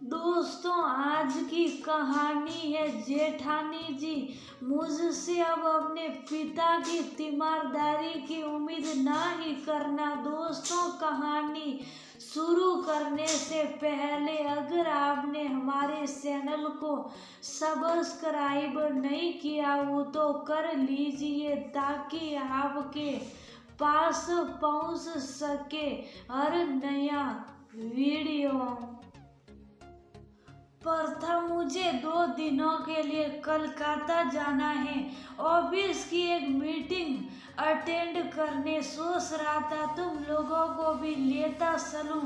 दोस्तों, आज की कहानी है जेठानी जी। मुझसे अब अपने पिता की तीमारदारी की उम्मीद ना ही करना। दोस्तों, कहानी शुरू करने से पहले अगर आपने हमारे चैनल को सब्सक्राइब नहीं किया हो तो कर लीजिए ताकि आपके पास पहुंच सके हर नया वीडियो। पर था मुझे 2 दिनों के लिए कलकत्ता जाना है। ऑफिस की एक मीटिंग अटेंड करने सोच रहा था तुम लोगों को भी लेता चलूं।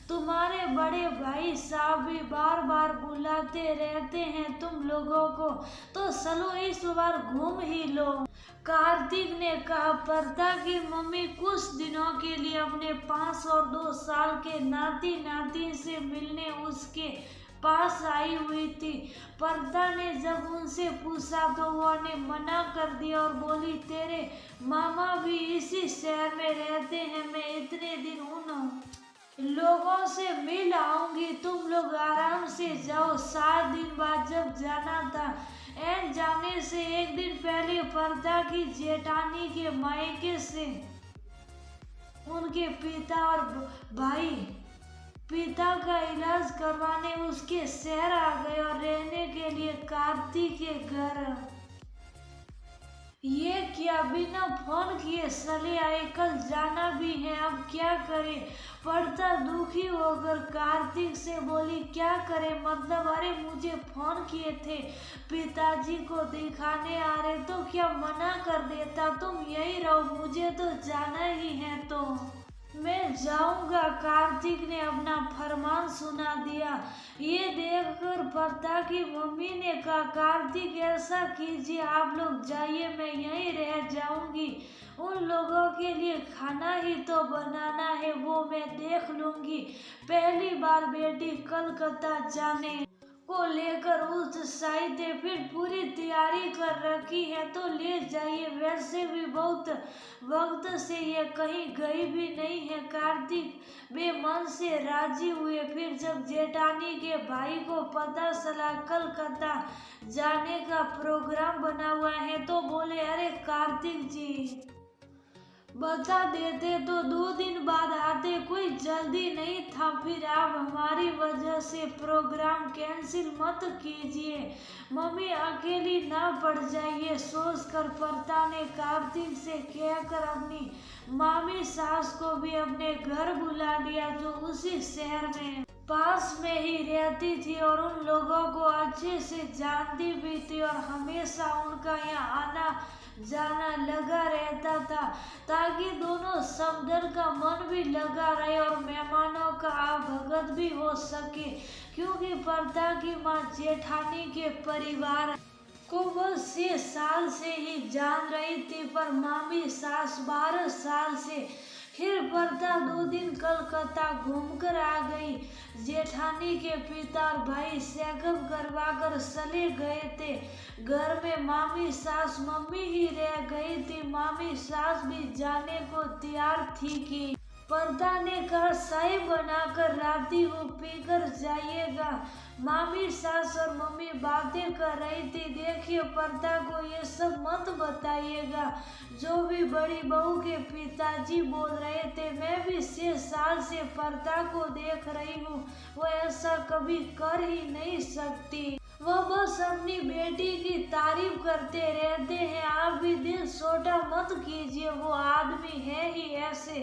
तुम्हारे बड़े भाई साहब भी बार बार बुलाते रहते हैं तुम लोगों को, तो चलो इस बार घूम ही लो। कार्तिक ने कहा। पर्दा की मम्मी कुछ दिनों के लिए अपने 5 और 2 साल के नाती नाती से मिलने उसके पास आई हुई थी। पर्दा ने जब उनसे पूछा तो उन्होंने मना कर दिया और बोली, तेरे मामा भी इसी शहर में रहते हैं, मैं इतने दिन उन लोगों से मिल आऊंगी, तुम लोग आराम से जाओ। 7 दिन बाद जब जाना था, एंड जाने से एक दिन पहले पर्दा की जेठानी के मायके से उनके पिता और भाई पिता का इलाज करवाने उसके शहर आ गए और रहने के लिए कार्तिक के घर। ये क्या बिना फोन किए चले आए, कल जाना भी है, अब क्या करें। पर्दा दुखी होकर कार्तिक से बोली, क्या करे मतलब, अरे मुझे फोन किए थे पिताजी को दिखाने आ रहे तो क्या मना कर देता, तुम यही रहो, मुझे तो जाना ही है तो मैं जाऊंगा। कार्तिक ने अपना फरमान सुना दिया। ये देखकर पर्दा की मम्मी ने कहा, कार्तिक ऐसा कीजिए, आप लोग जाइए, मैं यहीं रह जाऊंगी, उन लोगों के लिए खाना ही तो बनाना है, वो मैं देख लूंगी। पहली बार बेटी कलकत्ता जाने को लेकर उत्साहित है, फिर पूरी तैयारी कर रखी है तो ले जाइए, वैसे भी बहुत वक्त से ये कहीं गई भी नहीं है। कार्तिक वे मन से राजी हुए। फिर जब जेठानी के भाई को पता चला कलकत्ता जाने का प्रोग्राम बना हुआ है तो बोले, अरे कार्तिक जी बता देते तो 2 दिन बाद आते, कोई जल्दी नहीं था, फिर आप हमारी वजह से प्रोग्राम कैंसिल मत कीजिए, मम्मी अकेली ना पड़ जाइए। सोचकर पर्दा ने कार्तिक से कहकर अपनी मामी सास को भी अपने घर बुला लिया जो उसी शहर में पास में ही रहती थी और उन लोगों को अच्छे से जानती भी थी और हमेशा उनका यहाँ आना जाना लगा रहता था ताकि दोनों समदर का मन भी लगा रहे और मेहमानों का आभगत भी हो सके, क्योंकि पर्दा की माँ जेठानी के परिवार को बस 6 साल से ही जान रही थी, पर मामी सास 12 साल से। फिर पर्दा 2 दिन कलकत्ता घूमकर आ गई। जेठानी के पिता और भाई चेकअप करवा कर चले गए थे। घर में मामी सास मम्मी ही रह गई थी। मामी सास भी जाने को तैयार थी कि पर्दा ने कहा, चाय बनाकर राती को पीकर जाइएगा। मामी सास और मम्मी बातें कर रही थी। देखिए, पर्दा को ये सब मत बताइएगा, जो भी बड़ी बहू के पिताजी बोल रहे थे, मैं भी 6 साल से पर्दा को देख रही हूँ, वो ऐसा कभी कर ही नहीं सकती, वह बस अपनी बेटी की तारीफ करते रहते हैं, आप भी दिल छोटा मत कीजिए, वो आदमी है ही ऐसे,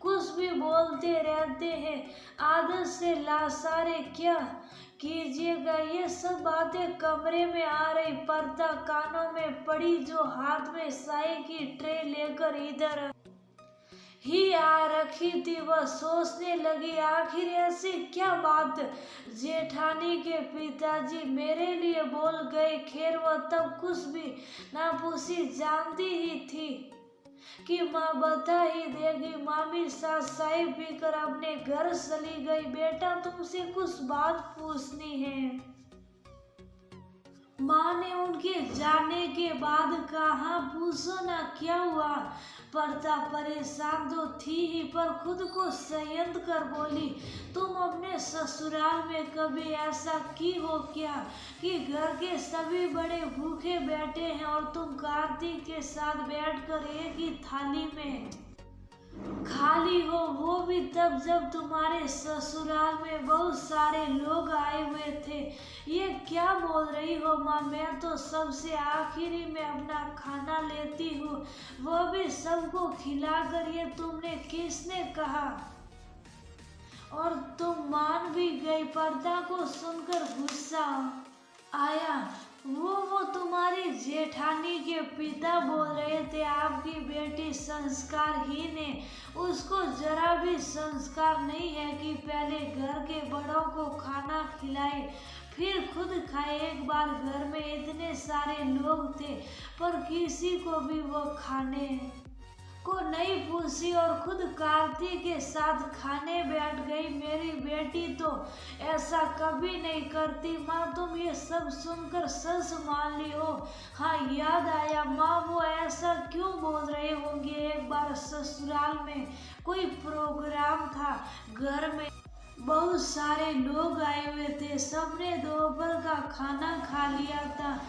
कुछ भी बोलते रहते हैं, आदत से लासारे क्या कीजिएगा। ये सब बातें कमरे में आ रही। पर्दा कानों में पड़ी जो हाथ में चाय की ट्रे लेकर इधर ही आ रखी थी, वह सोचने लगी, आखिर ऐसी क्या बात जेठानी के पिताजी मेरे लिए बोल गए। खैर, वह तब कुछ भी ना पूछी, जानती ही थी कि माँ बता ही देगी। मामी सास चाय पीकर अपने घर चली गई। बेटा, तुमसे कुछ बात पूछनी है। माँ ने उनके जाने के बाद कहा, पूछो ना क्या हुआ। पर्दा परेशान तो थी ही, पर खुद को संयत कर बोली, तुम अपने ससुराल में कभी ऐसा की हो क्या कि घर के सभी बड़े भूखे बैठे हैं और तुम कार्तिक के साथ बैठकर एक ही थाली में खाली हो, वो भी तब जब तुम्हारे ससुराल में बहुत सारे लोग आए हुए थे। ये क्या बोल रही हो माँ, मैं तो सबसे आखिरी में अपना खाना लेती हूँ, वो भी सबको खिलाकर। ये तुमने किसने कहा? और तुम मान भी गई। पर्दा को सुनकर गुस्सा आया। वो तुम्हारी जेठानी के पिता बोल रहे थे, आपकी बेटी संस्कारहीन है, उसको जरा भी संस्कार नहीं है कि पहले घर के बड़ों को खाना खिलाए फिर खुद खाए। एक बार घर में इतने सारे लोग थे पर किसी को भी वो खाने को नहीं पूछी और खुद कार्तिक के साथ खाने बैठ गई। मेरी बेटी तो ऐसा कभी नहीं करती। माँ तुम ये सब सुनकर सच मान ली हो? हाँ याद आया माँ, वो ऐसा क्यों बोल रहे होंगे। एक बार ससुराल में कोई प्रोग्राम था, घर में बहुत सारे लोग आए हुए थे, सबने दोपहर का खाना खा लिया था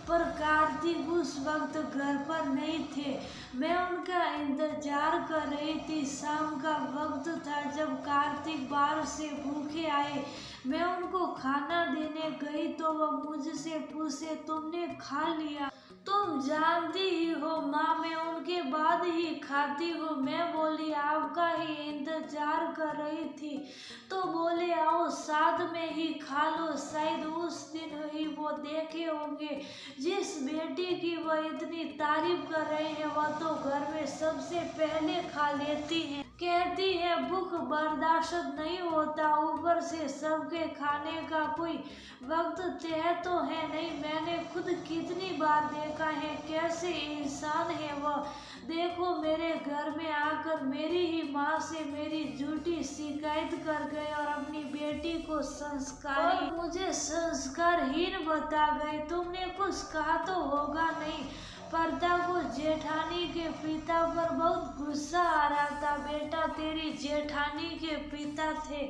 पर कार्तिक उस वक्त घर पर नहीं थे। मैं उनका इंतजार कर रही थी। शाम का वक्त था जब कार्तिक बाहर से भूखे आए। मैं उनको खाना देने गई तो वह मुझसे पूछे, तुमने खा लिया? तुम जानती ही हो माँ, मैं उनके बाद ही खाती हूँ। मैं बोली, आपका ही इंतजार कर रही थी। तो बोले, आओ साथ में ही खा लो। शायद उस दिन ही वो देखे होंगे जिस बेटी की वह इतनी तारीफ कर रहे हैं, वह तो घर में सबसे पहले खा लेती है। कहती है भूख बर्दाश्त नहीं होता, ऊपर से सबके खाने का कोई वक्त तय तो है नहीं। मैंने खुद कितनी बार देखा है कैसे इंसान है वह। देखो मेरे घर में आकर मेरी ही माँ से मेरी झूठी शिकायत कर गए और अपनी बेटी को संस्कारी और मुझे संस्कारहीन बता गए। तुमने कुछ कहा तो होगा नहीं। पर्दा को जेठानी के पिता पर बहुत गुस्सा आ रहा था। बेटा तेरी जेठानी के पिता थे,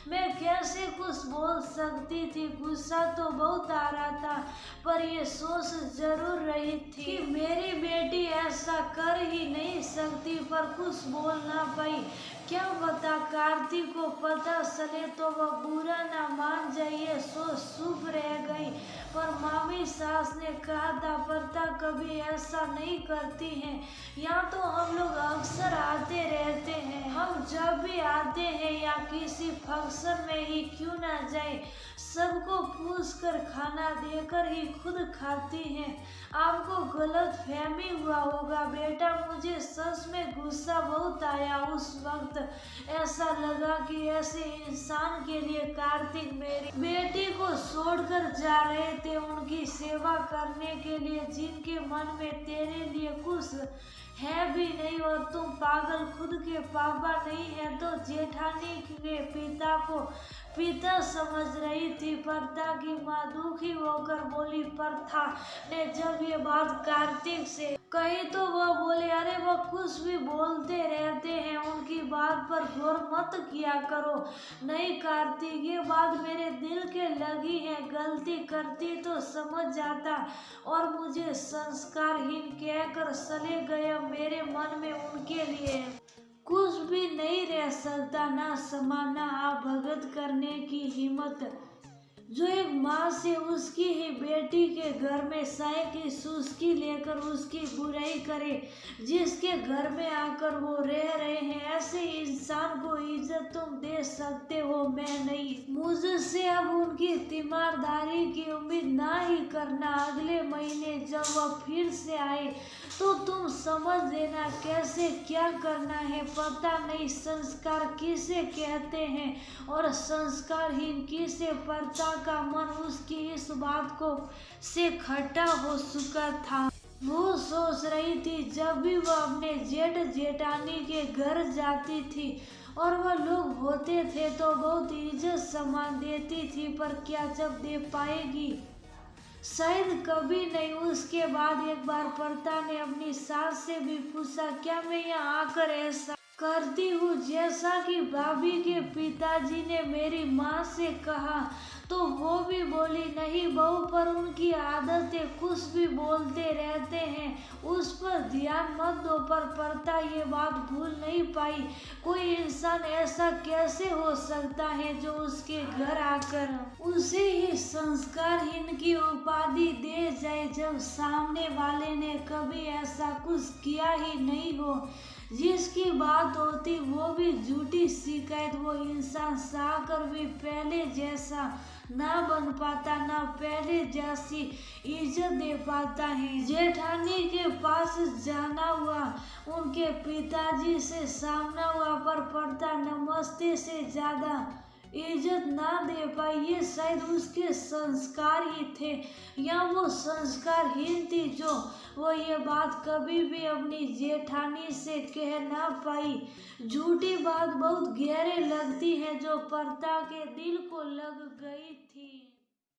मैं कैसे कुछ बोल सकती थी। गुस्सा तो बहुत आ रहा था पर ये सोच जरूर रही थी कि मेरी बेटी ऐसा कर ही नहीं सकती, पर कुछ बोल ना पाई। क्या पता कार्तिक को पता चले तो वह बुरा ना मान जाइए। सोच चुप रह गई। पर मामी सास ने कहा था, पर्दा कभी ऐसा नहीं करती हैं। यहाँ तो हम लोग अक्सर आते रहते हैं। हम जब भी आते हैं या किसी फंक्शन में ही क्यों ना जाए, सबको पूछ कर खाना देकर ही खुद खाती हैं। आपको गलत फहमी हुआ होगा बेटा। मुझे सच में गुस्सा बहुत आया उस वक्त। ऐसा लगा कि ऐसे इंसान के लिए कार्तिक मेरी बेटी को छोड़कर जा रहे थे, उनकी सेवा करने के लिए जिनके मन में तेरे लिए कुछ है भी नहीं। और तुम पागल खुद के पापा नहीं है तो जेठानी के पिता को पिता समझ रही थी। पर्दा की माँ दुखी होकर बोली, प्रथा ने जब ये बात कार्तिक से कही तो वह बोले, अरे वह कुछ भी बोलते रहते हैं, उनकी बात पर गौर मत किया करो। नहीं कार्तिक, ये बात मेरे दिल के लगी है, गलती करती तो समझ जाता और मुझे संस्कारहीन कहकर चले गए। मेरे मन में उनके लिए कुछ भी नहीं रह सकता, ना समाना आप भगत करने की हिम्मत जो एक माँ से उसकी ही बेटी के घर में साय की सुस्की लेकर उसकी बुराई करे, जिसके घर में आकर वो रह रहे हैं। ऐसे इंसान को इज्जत तुम दे सकते हो, मैं नहीं। मुझसे अब उनकी तीमारदारी की उम्मीद ना ही करना। अगले महीने जब वह फिर से आए तो तुम समझ लेना कैसे क्या करना है। पता नहीं संस्कार किसे कहते हैं और संस्कारहीन किसे। पर्दा का मन उसकी इस बात को से खट्टा हो चुका था। वो सोच रही थी जब भी वह अपने जेठ जेठानी के घर जाती थी और वह लोग होते थे तो बहुत इज्जत सम्मान देती थी, पर क्या जब दे पाएगी शायद कभी नहीं। उसके बाद एक बार पर्ता ने अपनी सास से भी पूछा, क्या मैं यहाँ आकर ऐसा करती हूँ जैसा कि भाभी के पिताजी ने मेरी माँ से कहा? तो वो भी बोली, नहीं बहू, पर उनकी आदत है, कुछ भी बोलते रहते हैं, उस पर ध्यान मत दो। पर पर्ता ये बात भूल नहीं पाई। कोई इंसान ऐसा कैसे हो सकता है जो उसके घर आकर उसे ही संस्कारहीन की उपाधि दे जाए, जब सामने वाले ने कभी ऐसा कुछ किया ही नहीं हो। जिसकी बात होती वो भी झूठी शिकायत। वो इंसान चाहकर भी पहले जैसा ना बन पाता, ना पहले जैसी इज्जत दे पाता है। जेठानी के पास जाना हुआ, उनके पिताजी से सामना हुआ, पर पर्ता नमस्ते से ज्यादा इज्जत ना दे पाई। ये शायद उसके संस्कार ही थे, या वो संस्कारहीन थी जो वो ये बात कभी भी अपनी जेठानी से कह ना पाई। झूठी बात बहुत गहरे लगती है, जो पर्ता के दिल को लग गई।